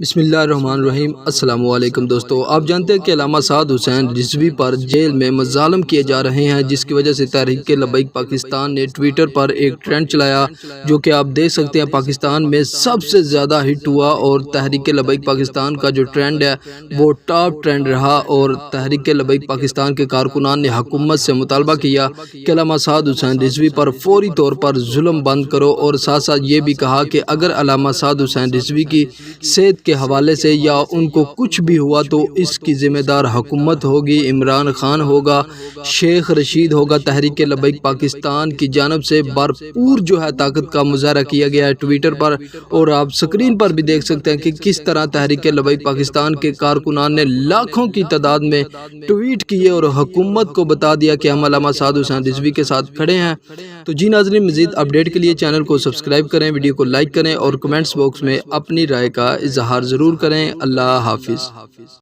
بسم اللہ الرحمن الرحیم۔ السلام علیکم دوستو، آپ جانتے ہیں کہ علامہ سعد حسین رضوی پر جیل میں مظالم کیے جا رہے ہیں، جس کی وجہ سے تحریک لبیک پاکستان نے ٹویٹر پر ایک ٹرینڈ چلایا جو کہ آپ دیکھ سکتے ہیں پاکستان میں سب سے زیادہ ہٹ ہوا، اور تحریک لبیک پاکستان کا جو ٹرینڈ ہے وہ ٹاپ ٹرینڈ رہا، اور تحریک لبیک پاکستان کے کارکنان نے حکومت سے مطالبہ کیا کہ علامہ سعد حسین رضوی پر فوری طور پر ظلم بند کرو، اور ساتھ ساتھ یہ بھی کہا کہ اگر علامہ سعد حسین رضوی کی صحت کے حوالے سے یا ان کو کچھ بھی ہوا تو اس کی ذمہ دار حکومت ہوگی، عمران خان ہوگا، شیخ رشید ہوگا۔ تحریک لبیک پاکستان کی جانب سے بھرپور جو ہے طاقت کا مظاہرہ کیا گیا ہے ٹویٹر پر، اور آپ سکرین پر بھی دیکھ سکتے ہیں کہ کس طرح تحریک لبیک پاکستان کے کارکنان نے لاکھوں کی تعداد میں ٹویٹ کیے اور حکومت کو بتا دیا کہ ہم علامہ سعد حسین رضوی کے ساتھ کھڑے ہیں۔ تو جی ناظرین، مزید اپڈیٹ کے لیے چینل کو سبسکرائب کریں، ویڈیو کو لائک کریں اور کمنٹس باکس میں اپنی رائے کا اظہار ضرور کریں۔ اللہ حافظ۔